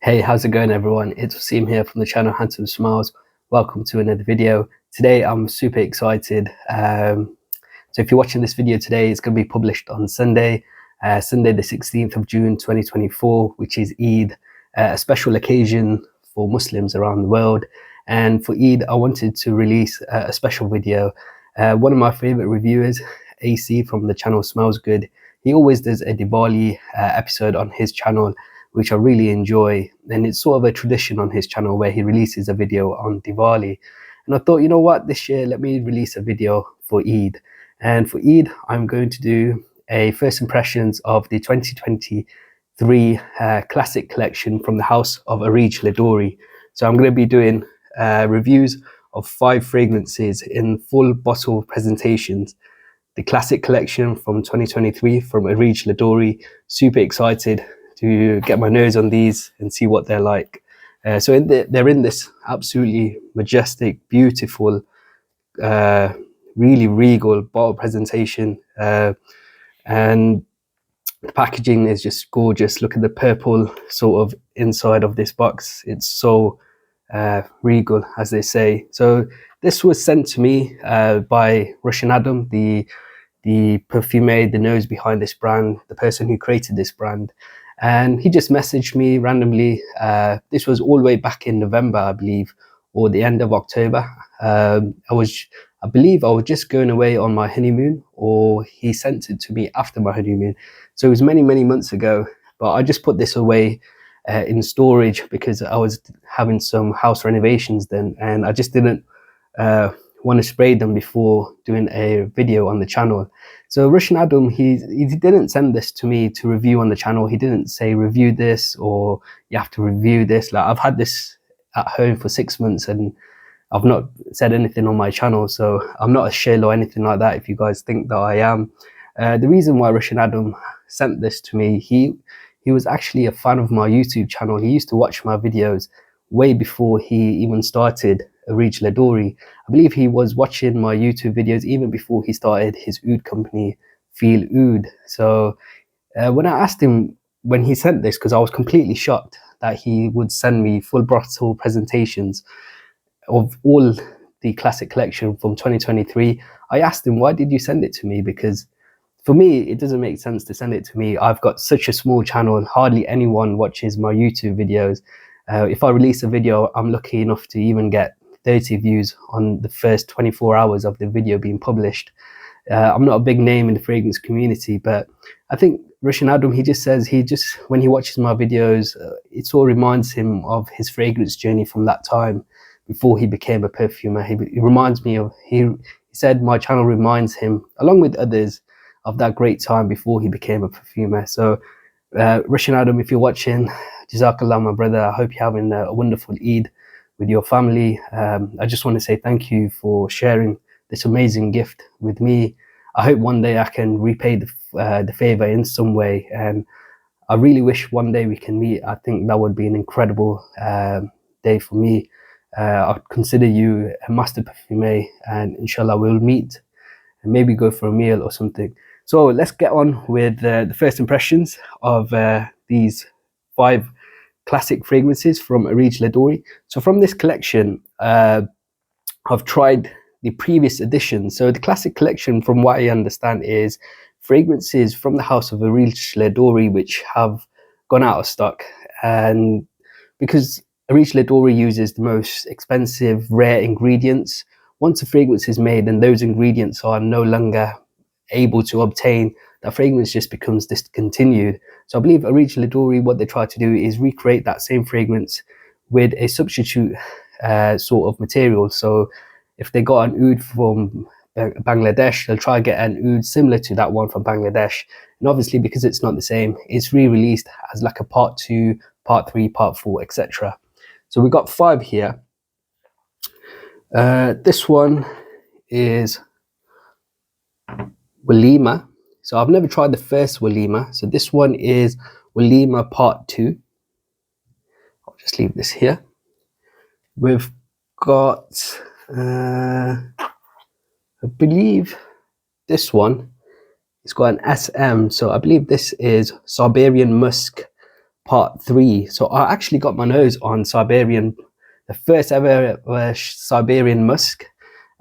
Hey, how's it going everyone? It's Wasim here from the channel Handsome Smiles. Welcome to another video. Today I'm super excited. So if you're watching this video today, it's going to be published on Sunday, Sunday the 16th of June 2024, which is Eid, a special occasion for Muslims around the world. And for Eid, I wanted to release a special video. One of my favorite reviewers, AC from the channel Smells Good, he always does a Diwali episode on his channel, which I really enjoy, and it's sort of a tradition on his channel where he releases a video on Diwali. And I thought, you know what, this year let me release a video for Eid. And for Eid, I'm going to do a first impressions of the 2023 classic collection from the house of Areej Doré. So I'm going to be doing reviews of 5 fragrances in full bottle presentations. The classic collection from 2023 from Areej Doré. Super excited to get my nose on these and see what they're like. So they're in this absolutely majestic, beautiful, really regal bottle presentation, and the packaging is just gorgeous. Look at the purple sort of inside of this box. It's so regal, as they say. So this was sent to me by Russian Adam, the perfumer, the nose behind this brand, the person who created this brand. And he just messaged me randomly. This was all the way back in November, I believe, or the end of October. I believe I was just going away on my honeymoon, or he sent it to me after my honeymoon. So it was many, many months ago, but I just put this away in storage because I was having some house renovations then, and I just didn't want to spray them before doing a video on the channel. So Russian Adam, he didn't send this to me to review on the channel. He didn't say review this or you have to review this. Like, I've had this at home for 6 months and I've not said anything on my channel, so I'm not a shill or anything like that if you guys think that I am. The reason why Russian Adam sent this to me, he was actually a fan of my YouTube channel. He used to watch my videos way before he even started Areej Doré. I believe he was watching my YouTube videos even before he started his oud company, Feel Oud. So when I asked him when he sent this, because I was completely shocked that he would send me full bottle presentations of all the classic collection from 2023, I asked him, why did you send it to me? Because for me, it doesn't make sense to send it to me. I've got such a small channel and hardly anyone watches my YouTube videos. If I release a video, I'm lucky enough to even get 30 views on the first 24 hours of the video being published. I'm not a big name in the fragrance community, but I think Russian Adam, he just says, when he watches my videos, it sort of reminds him of his fragrance journey from that time before he became a perfumer. He reminds me of, he said my channel reminds him, along with others, of that great time before he became a perfumer. So Russian Adam, if you're watching, Jazakallah, my brother. I hope you're having a wonderful Eid with your family. I just want to say thank you for sharing this amazing gift with me. I hope one day I can repay the favor in some way, and I really wish one day we can meet. I think that would be an incredible day for me. I'd consider you a master perfumer, and inshallah we'll meet and maybe go for a meal or something. So let's get on with the first impressions of these 5 classic fragrances from Areej Doré. So from this collection, I've tried the previous edition. So the classic collection, from what I understand, is fragrances from the house of Areej Doré which have gone out of stock. And because Areej Doré uses the most expensive, rare ingredients, once a fragrance is made and those ingredients are no longer able to obtain, that fragrance just becomes discontinued. So I believe Areej Doré, what they try to do is recreate that same fragrance with a substitute sort of material. So if they got an oud from Bangladesh, they'll try to get an oud similar to that one from Bangladesh. And obviously, because it's not the same, it's re-released as like a part 2, part 3, part 4, etc. So we got 5 here. This one is Walimah. So I've never tried the first Walimah. So this one is Walimah part 2. I'll just leave this here. We've got, I believe this one, it's got an SM. So I believe this is Siberian Musk Part 3. So I actually got my nose on Siberian, the first ever Siberian Musk,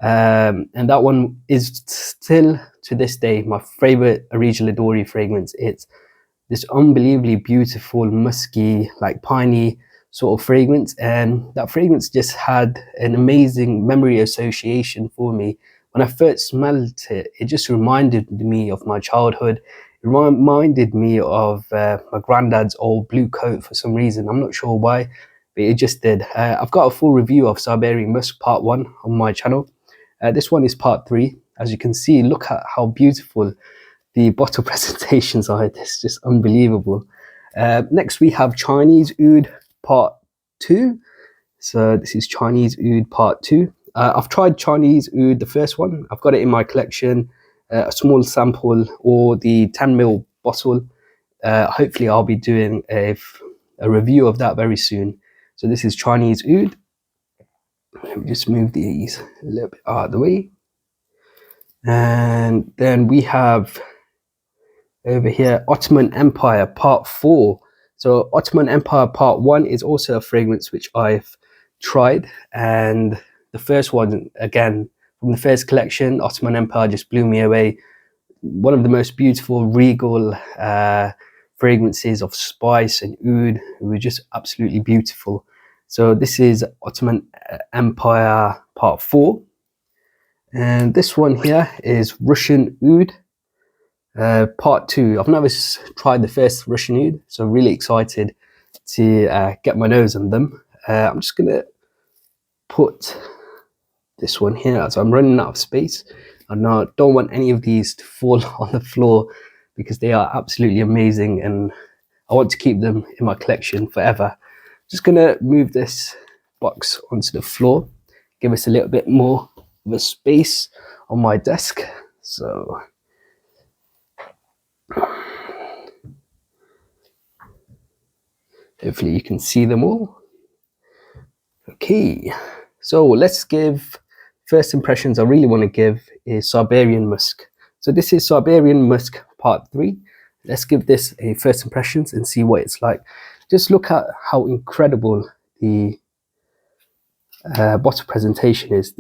and that one is still to this day my favorite Areej Doré fragrance. It's this unbelievably beautiful, musky, like piney sort of fragrance, and that fragrance just had an amazing memory association for me. When I first smelled it, it just reminded me of my childhood. It reminded me of my granddad's old blue coat for some reason. I'm not sure why, but it just did. I've got a full review of Siberian Musk Part 1 on my channel. This one is Part 3. As you can see, look at how beautiful the bottle presentations are. It's just unbelievable. Next we have Chinese Oud Part 2. So this is Chinese Oud Part 2. I've tried Chinese Oud, the first one. I've got it in my collection, a small sample or the 10ml bottle. Hopefully I'll be doing a review of that very soon. So this is Chinese Oud. Let me just move these a little bit out of the way. And then we have over here Ottoman Empire Part 4. So Ottoman Empire Part 1 is also a fragrance which I've tried, and the first one, again, from the first collection, Ottoman Empire just blew me away. One of the most beautiful, regal fragrances of spice and oud. It was just absolutely beautiful. So this is Ottoman Empire Part 4. And this one here is Russian Oud Part 2. I've never tried the first Russian Oud, so I'm really excited to get my nose on them. I'm just going to put this one here as I'm running out of space. I don't want any of these to fall on the floor because they are absolutely amazing and I want to keep them in my collection forever. Just going to move this box onto the floor, give us a little bit more of a space on my desk. So hopefully you can see them all. Okay, so let's give first impressions I really want to give is Siberian Musk. So this is Siberian Musk Part 3. Let's give this a first impressions and see what it's like. Just look at how incredible the bottle presentation is.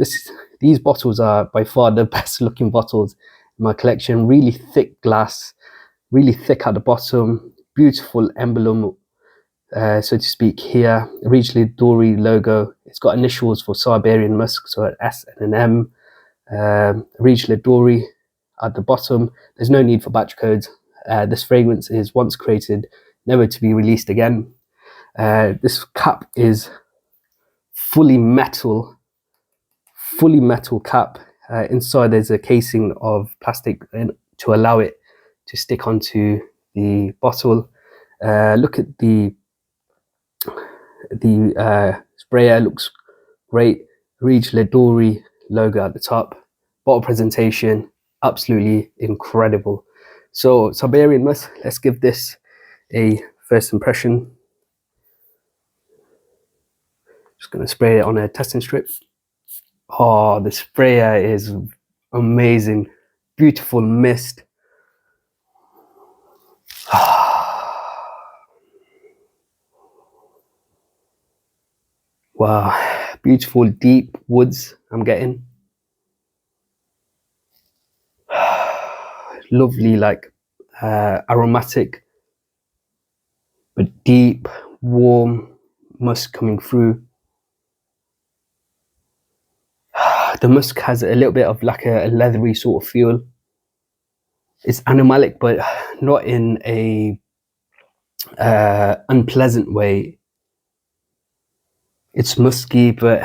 These bottles are by far the best looking bottles in my collection. Really thick glass, really thick at the bottom, beautiful emblem, so to speak, here. Areej Doré logo. It's got initials for Siberian Musk, so an S and an M. Areej Doré at the bottom. There's no need for batch codes. This fragrance is once created, never to be released again. This cap is fully metal cap. Inside there's a casing of plastic to allow it to stick onto the bottle. Look at the sprayer, looks great. Areej Doré logo at the top. Bottle presentation, absolutely incredible. So Siberian Musk, let's give this a first impression. Just going to spray it on a testing strip. Oh, the sprayer is amazing. Beautiful mist. Wow, beautiful deep woods I'm getting. Lovely, like aromatic, but deep, warm musk coming through. The musk has a little bit of like a leathery sort of feel. It's animalic, but not in a unpleasant way. It's musky, but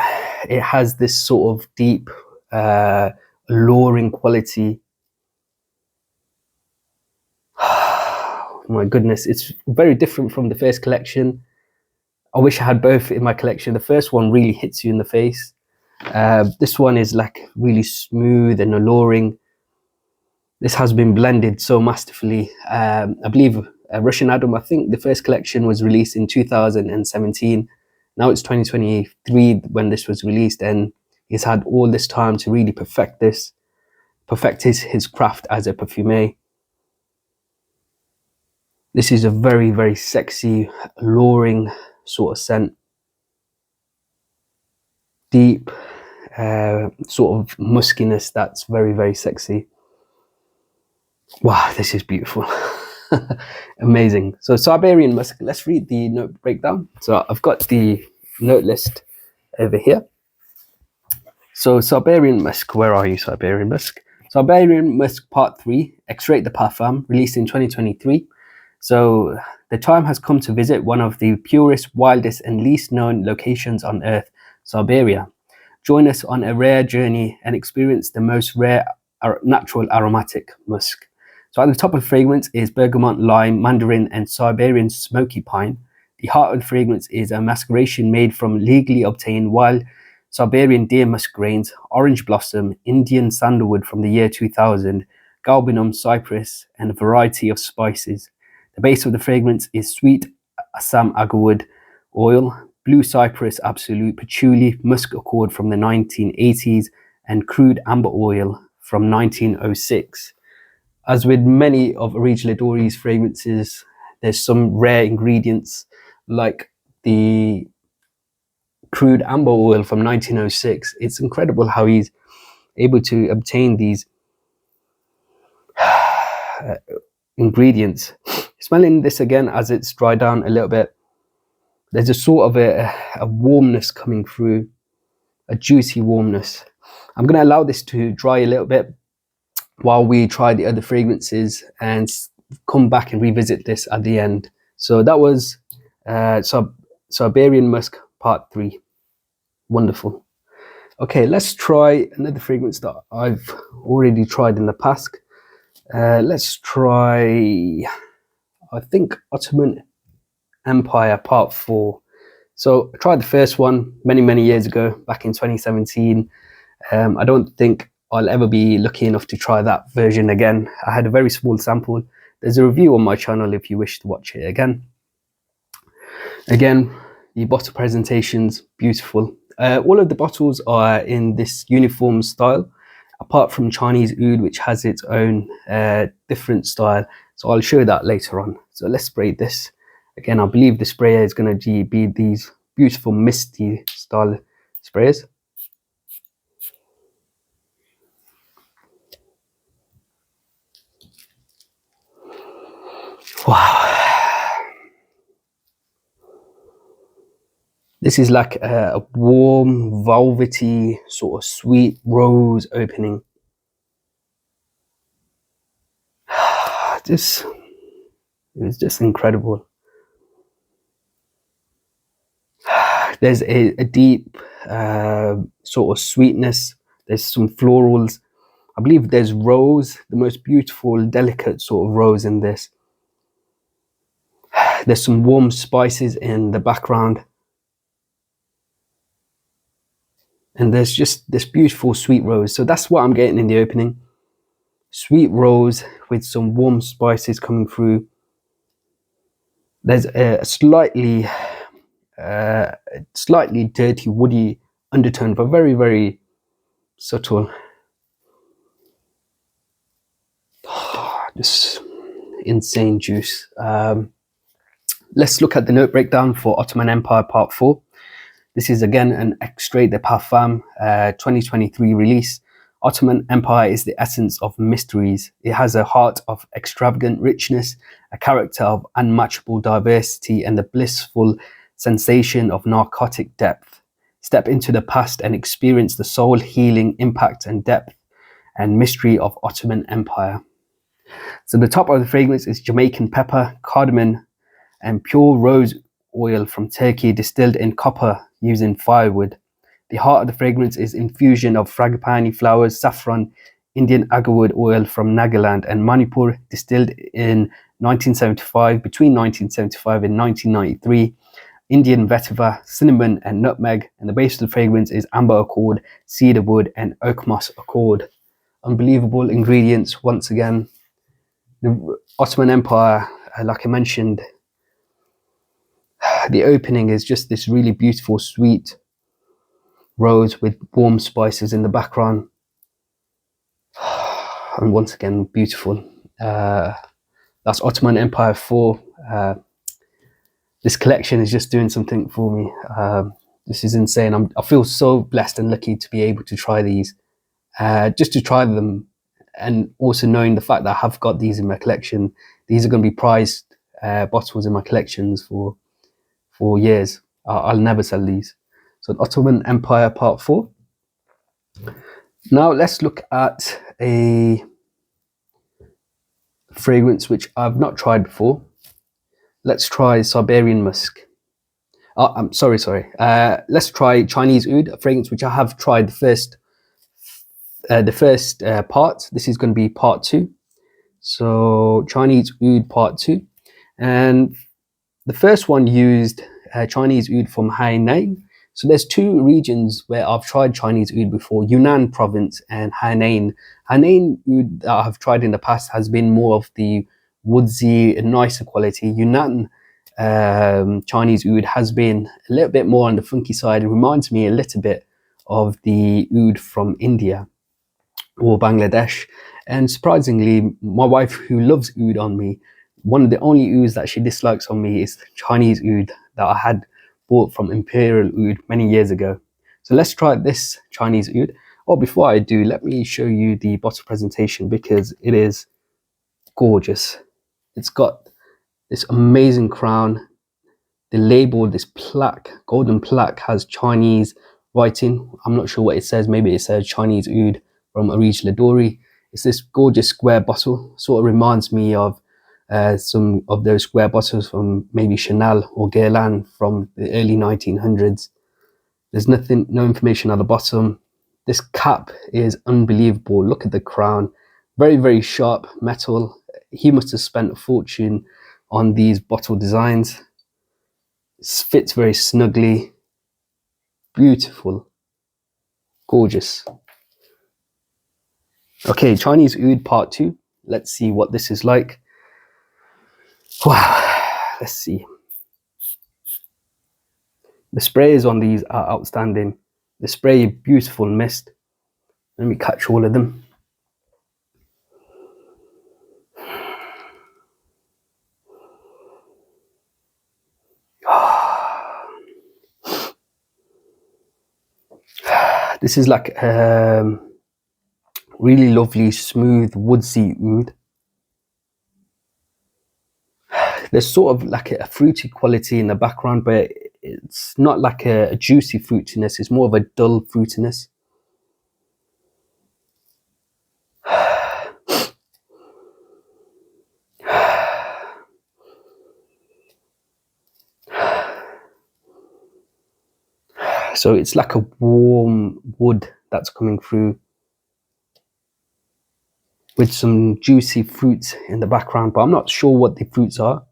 it has this sort of deep, alluring quality. Oh my goodness, it's very different from the first collection. I wish I had both in my collection. The first one really hits you in the face. This one is like really smooth and alluring. This has been blended so masterfully. I believe Russian Adam, I think the first collection was released in 2017. Now it's 2023 when this was released, and he's had all this time to really perfect this, his craft as a perfumer. This is a very, very sexy, alluring sort of scent. Deep, sort of muskiness that's very, very sexy. Wow, this is beautiful. Amazing. So Siberian musk, let's read the note breakdown. So I've got the note list over here. So Siberian musk, where are you, Siberian musk? Siberian Musk Part 3, X-Rate the Parfum, released in 2023. So the time has come to visit one of the purest, wildest and least known locations on Earth, Siberia. Join us on a rare journey and experience the most rare natural aromatic musk. So at the top of the fragrance is bergamot, lime, mandarin and Siberian smoky pine. The heart of the fragrance is a maceration made from legally obtained wild Siberian deer musk grains, orange blossom, Indian sandalwood from the year 2000, galbanum, cypress, and a variety of spices. The base of the fragrance is sweet Assam agarwood oil, blue cypress absolute, patchouli, musk accord from the 1980s, and crude amber oil from 1906. As with many of Areej Doré's fragrances, there's some rare ingredients like the crude amber oil from 1906. It's incredible how he's able to obtain these ingredients. Smelling this again as it's dried down a little bit, there's a sort of a warmness coming through, a juicy warmness. I'm going to allow this to dry a little bit while we try the other fragrances and come back and revisit this at the end. So that was Siberian Musk Part 3. Wonderful. Okay, let's try another fragrance that I've already tried in the past. Let's try, I think, Ottoman Empire Part 4. So I tried the first one many years ago, back in 2017. I don't think I'll ever be lucky enough to try that version again. I had a very small sample. There's a review on my channel if you wish to watch it again. Again, the bottle presentation's beautiful. All of the bottles are in this uniform style, apart from Chinese Oud, which has its own different style. So I'll show that later on. So let's spray this. Again, I believe the sprayer is going to be these beautiful misty style sprayers. Wow. This is like a warm, velvety, sort of sweet rose opening. This is just incredible. There's a deep sort of sweetness. There's some florals. I believe there's rose, the most beautiful, delicate sort of rose in this. There's some warm spices in the background. And there's just this beautiful sweet rose. So that's what I'm getting in the opening. Sweet rose with some warm spices coming through. There's a slightly dirty, woody undertone, but very subtle. Just insane juice. Let's look at the note breakdown for Ottoman Empire Part 4. This is again an X-Rate the Parfum 2023 release. Ottoman Empire is the essence of mysteries. It has a heart of extravagant richness, a character of unmatchable diversity, and the blissful sensation of narcotic depth. Step into the past and experience the soul-healing impact and depth and mystery of Ottoman Empire. So the top of the fragrance is Jamaican pepper, cardamom, and pure rose oil from Turkey distilled in copper using firewood. The heart of the fragrance is infusion of frangipani flowers, saffron, Indian agarwood oil from Nagaland and Manipur, distilled in 1975, between 1975 and 1993, Indian vetiver, cinnamon and nutmeg, and the base of the fragrance is amber accord, cedar wood and oak moss accord. Unbelievable ingredients once again. The Ottoman Empire, like I mentioned, the opening is just this really beautiful sweet rose with warm spices in the background, and once again beautiful. That's Ottoman Empire 4. This collection is just doing something for me. This is insane. I feel so blessed and lucky to be able to try these, just to try them, and also knowing the fact that I have got these in my collection. These are going to be prized bottles in my collections for years. I'll never sell these. So Ottoman Empire Part 4. Now let's look at a fragrance which I've not tried before. Let's try Siberian Musk. I'm sorry. Let's try Chinese Oud, a fragrance which I have tried the first part. This is going to be part 2. So Chinese Oud part 2, and the first one used Chinese Oud from Hainan. So there's 2 regions where I've tried Chinese Oud before: Yunnan province and Hainan. Hainan Oud that I've tried in the past has been more of the woodsy and nicer quality. Yunnan Chinese Oud has been a little bit more on the funky side. It reminds me a little bit of the Oud from India or Bangladesh. And surprisingly, my wife, who loves Oud on me, one of the only Ouds that she dislikes on me is Chinese Oud that I had bought from Imperial Oud many years ago. So let's try this Chinese Oud. Oh, before I do, let me show you the bottle presentation because it is gorgeous. It's got this amazing crown. The label, this plaque, golden plaque, has Chinese writing. I'm not sure what it says. Maybe it says Chinese Oud from Areej Doré. It's this gorgeous square bottle. Sort of reminds me of some of those square bottles from maybe Chanel or Guerlain from the early 1900s. There's no information at the bottom. This cap is unbelievable. Look at the crown. Very, very sharp metal. He must have spent a fortune on these bottle designs. It fits very snugly. Beautiful. Gorgeous. Okay, Chinese Oud Part 2. Let's see what this is like. Wow. Let's see. The sprays on these are outstanding. The spray, beautiful mist. Let me catch all of them. This is like really lovely, smooth, woodsy oud. There's sort of like a fruity quality in the background, but it's not like a juicy fruitiness. It's more of a dull fruitiness. So it's like a warm wood that's coming through with some juicy fruits in the background, but I'm not sure what the fruits are.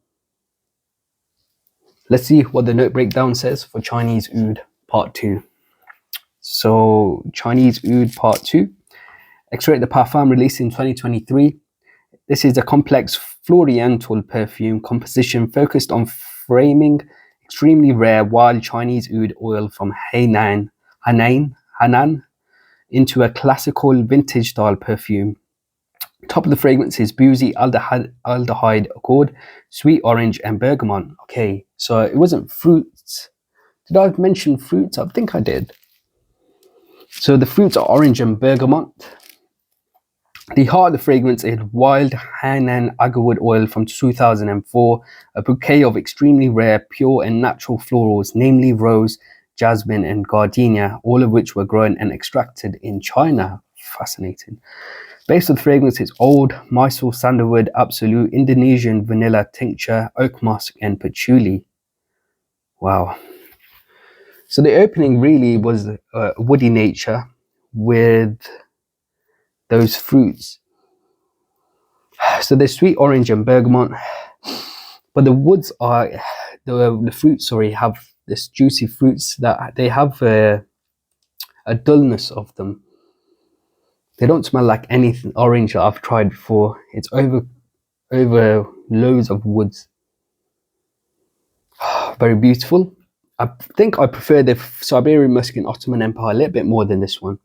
Let's see what the note breakdown says for Chinese Oud Part 2. So Chinese Oud Part 2. Extrait de Parfum, released in 2023. This is a complex floriental perfume composition focused on framing extremely rare wild Chinese oud oil from Hainan into a classical vintage style perfume. Top of the fragrance is boozy aldehyde accord, sweet orange and bergamot. Okay, so it wasn't fruits. Did I mention fruits? I think I did. So the fruits are orange and bergamot. The heart of the fragrance is wild Hainan agarwood oil from 2004, a bouquet of extremely rare, pure and natural florals, namely rose, jasmine and gardenia, all of which were grown and extracted in China. Fascinating. Base of the fragrance is oud, Mysore sandalwood, absolute, Indonesian vanilla tincture, oak musk and patchouli. Wow. So the opening really was woody nature with those fruits. So there's sweet orange and bergamot, but the woods are the fruits. Sorry, have this juicy fruits that they have a dullness of them. They don't smell like anything orange that I've tried before. It's over loads of woods. Very beautiful. I think I prefer the Siberian Musk in Ottoman Empire a little bit more than this one,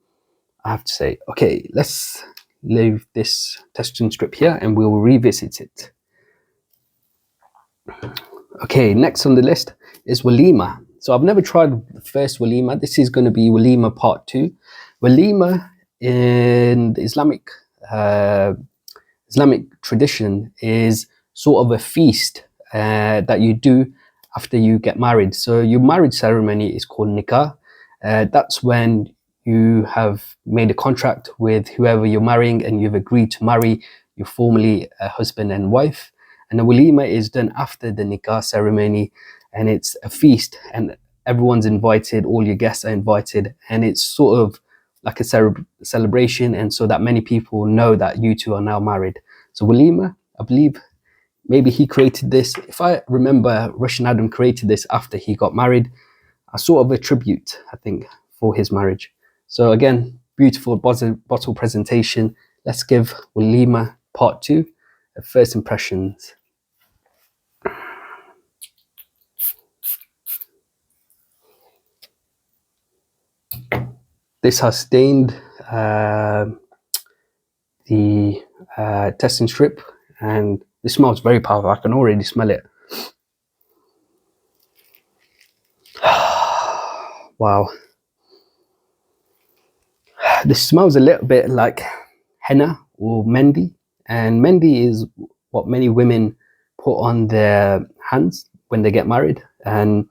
I have to say. Okay, let's leave this testing strip here and we'll revisit it. Okay, next on the list is Walimah. So I've never tried the first Walimah. This is going to be Walimah Part 2. Walimah in the Islamic tradition is sort of a feast that you do after you get married. So your marriage ceremony is called nikah. That's when you have made a contract with whoever you're marrying and you've agreed to marry. You're formally a husband and wife. And the walima is done after the nikah ceremony, and it's a feast and everyone's invited, all your guests are invited, and it's sort of like a celebration, and so that many people know that you two are now married. So Walimah, I believe maybe he created this. If I remember, Russian Adam created this after he got married, a sort of a tribute, I think, for his marriage. So again, beautiful bottle presentation. Let's give Walimah Part 2 a first impressions. This has stained the testing strip, and this smells very powerful. I can already smell it. Wow. This smells a little bit like henna or mendi, and mendi is what many women put on their hands when they get married, and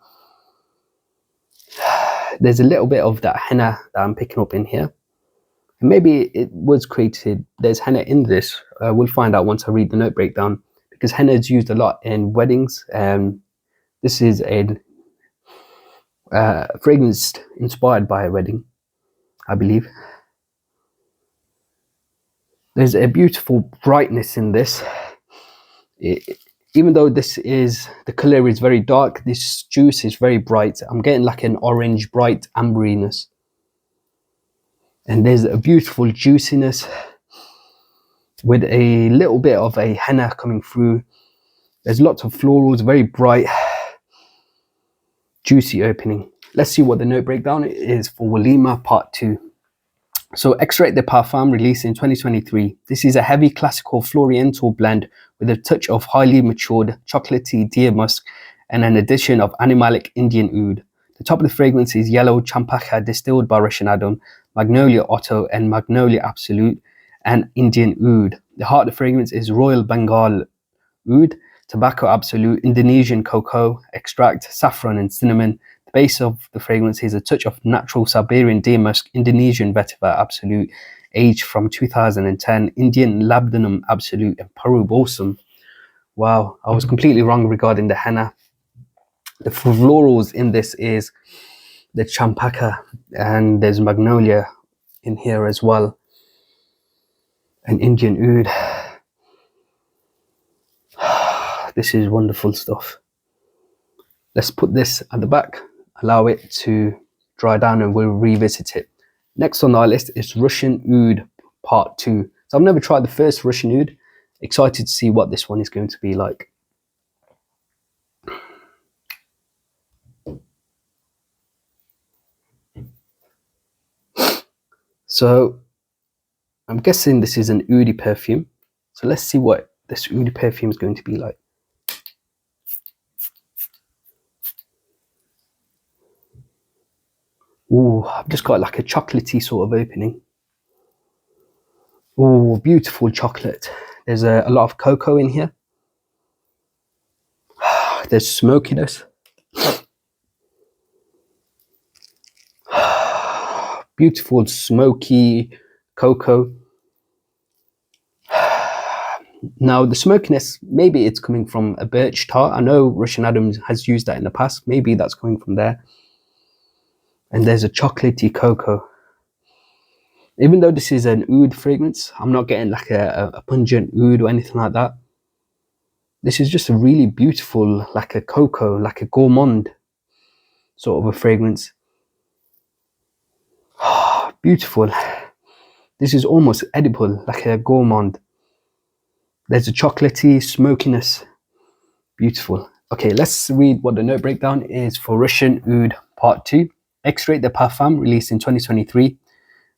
there's a little bit of that henna that I'm picking up in here. And maybe it was created, there's henna in this. We'll find out once I read the note breakdown, because henna is used a lot in weddings. This is a fragrance inspired by a wedding, I believe. There's a beautiful brightness in this. Even though the color is very dark, this juice is very bright. I'm getting like an orange, bright amberiness. And there's a beautiful juiciness with a little bit of a henna coming through. There's lots of florals, very bright, juicy opening. Let's see what the note breakdown is for Walimah Part 2. So Extrait de Parfum, released in 2023. This is a heavy classical floriental blend with a touch of highly matured chocolatey deer musk and an addition of animalic Indian oud. The top of the fragrance is yellow champaka distilled by Russian Adam, Magnolia Otto and Magnolia Absolute, and Indian oud. The heart of the fragrance is Royal Bengal oud, Tobacco Absolute, Indonesian cocoa extract, saffron and cinnamon. The base of the fragrance is a touch of natural Siberian deer musk, Indonesian vetiver absolute, aged from 2010, Indian labdanum absolute, and Peru balsam. Wow, I was completely wrong regarding the henna. The florals in this is the champaka, and there's magnolia in here as well, and Indian oud. This is wonderful stuff. Let's put this at the back, allow it to dry down, and we'll revisit it. Next on our list is Russian Oud Part 2. So I've never tried the first Russian Oud. Excited to see what this one is going to be like. So I'm guessing this is an oudi perfume. So let's see what this oudi perfume is going to be like. Oh, I've just got like a chocolatey sort of opening. Oh, beautiful chocolate. There's a lot of cocoa in here. There's smokiness. Beautiful smoky cocoa. Now the smokiness, maybe it's coming from a birch tar. I know Russian Adam has used that in the past. Maybe that's coming from there. And there's a chocolatey cocoa. Even though this is an oud fragrance, I'm not getting like a pungent oud or anything like that. This is just a really beautiful, like a cocoa, like a gourmand sort of a fragrance. Beautiful. This is almost edible, like a gourmand. There's a chocolatey smokiness. Beautiful. Okay, let's read what the note breakdown is for Russian Oud Part 2. Extrait de Parfum, released in 2023.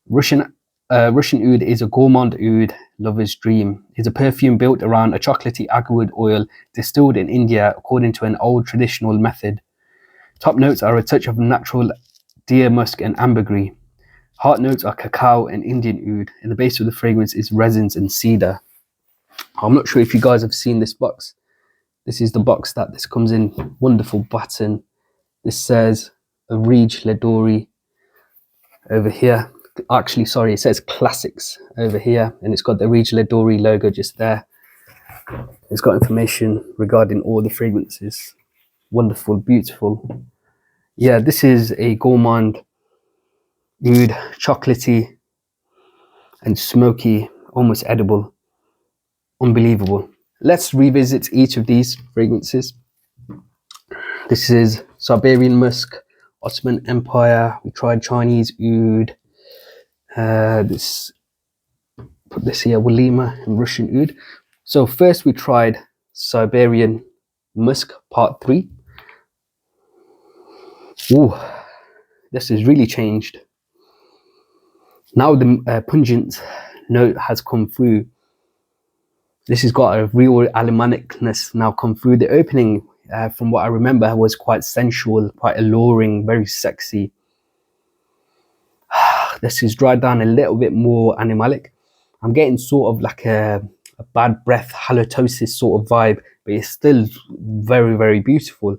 Russian Oud is a gourmand oud lover's dream is a perfume built around a chocolatey agarwood oil distilled in India according to an old traditional method. Top notes are a touch of natural deer musk and ambergris. Heart notes are cacao and Indian oud, and the base of the fragrance is resins and cedar. I'm not sure if you guys have seen this box. This is the box that this comes in. Wonderful button. This says Areej Doré over here. Actually, sorry, it says Classics over here, and it's got the Areej Doré logo just there. It's got information regarding all the fragrances. Wonderful, beautiful. Yeah, this is a gourmand oud, chocolatey and smoky, almost edible. Unbelievable. Let's revisit each of these fragrances. This is Siberian Musk, Ottoman Empire. We tried Chinese oud. Put this here, Walimah and Russian oud. So first we tried Siberian Musk Part 3. Ooh, this has really changed. Now the pungent note has come through. This has got a real Alemanicness now come through. The opening, from what I remember, was quite sensual, quite alluring, very sexy. This is dried down a little bit more animalic. I'm getting sort of like a bad breath, halitosis sort of vibe, but it's still very, very beautiful.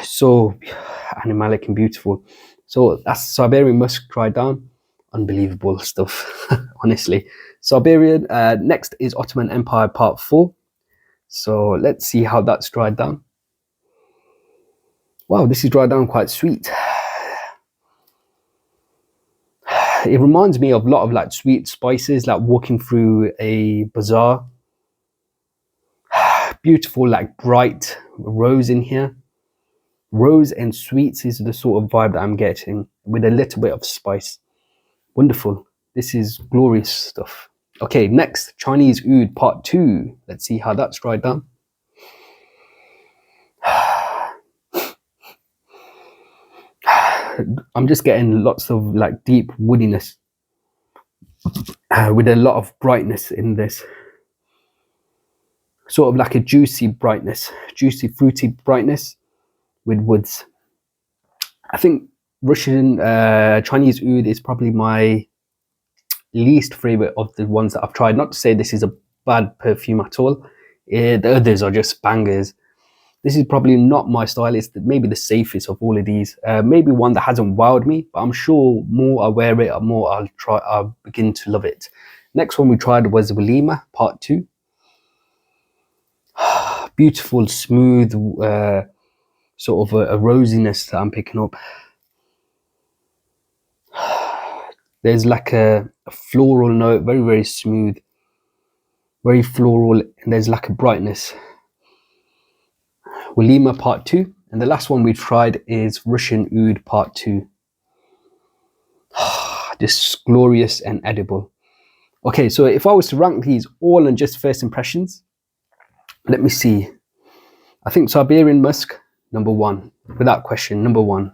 So animalic and beautiful. So that's Siberian Musk dried down. Unbelievable stuff, honestly. Siberian. Next is Ottoman Empire Part 4. So let's see how that's dried down. Wow, this is dried down quite sweet. It reminds me of a lot of like sweet spices, like walking through a bazaar. Beautiful, like bright rose in here. Rose and sweets is the sort of vibe that I'm getting with a little bit of spice. Wonderful. This is glorious stuff. Okay, next, Chinese Oud Part 2. Let's see how that's dried down. I'm just getting lots of like deep woodiness with a lot of brightness in this. Sort of like a juicy brightness, juicy fruity brightness with woods. I think Russian Chinese oud is probably my least favorite of the ones that I've tried. Not to say this is a bad perfume at all. The others are just bangers. This is probably not my style. It's maybe the safest of all of these. Maybe one that hasn't wowed me, but I'm sure more I wear it, more I'll begin to love it. Next one we tried was Walimah Part 2. Beautiful, smooth, sort of a rosiness that I'm picking up. There's like a floral note, very, very smooth, very floral, and there's like a brightness. Walimah Part 2, and the last one we tried is Russian Oud Part 2. Just glorious and edible. Okay, so if I was to rank these all on just first impressions, let me see. I think Siberian Musk, number 1, without question, number 1.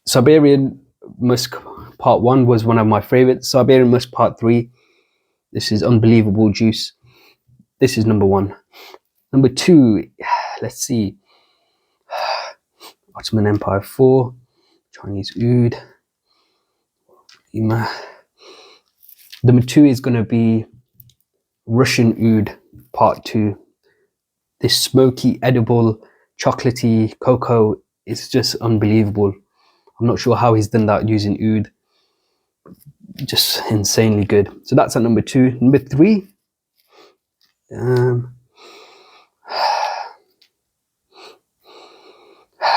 Siberian Musk Part 1 was one of my favorites. Siberian Musk Part 3, this is unbelievable juice. This is number 1. Number 2, let's see. Ottoman Empire IV, Chinese Oud. Number 2 is going to be Russian Oud Part 2. This smoky, edible, chocolatey cocoa is just unbelievable. I'm not sure how he's done that using oud. Just insanely good. So that's at number 2. Number 3.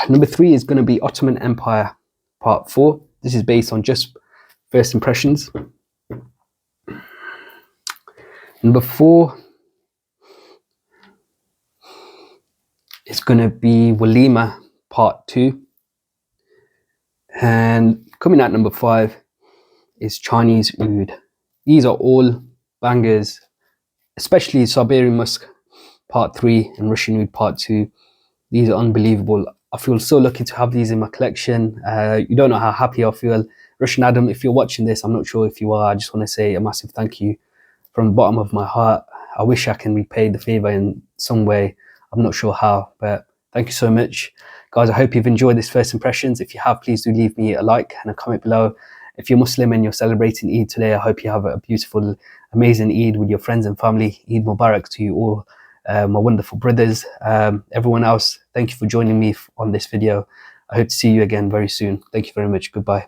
Number 3 is going to be Ottoman Empire Part 4. This is based on just first impressions. Number 4 is going to be Walimah Part 2. And coming at number 5 is Chinese Oud. These are all bangers, especially Siberian Musk Part 3 and Russian Oud Part 2. These are unbelievable. I feel so lucky to have these in my collection. You don't know how happy I feel. Russian Adam, if you're watching this, I'm not sure if you are, I just want to say a massive thank you from the bottom of my heart. I wish I can repay the favor in some way. I'm not sure how, but thank you so much. Guys, I hope you've enjoyed this first impressions. If you have, please do leave me a like and a comment below. If you're Muslim and you're celebrating Eid today, I hope you have a beautiful, amazing Eid with your friends and family. Eid Mubarak to you all, my wonderful brothers. Everyone else, thank you for joining me on this video. I hope to see you again very soon. Thank you very much. Goodbye.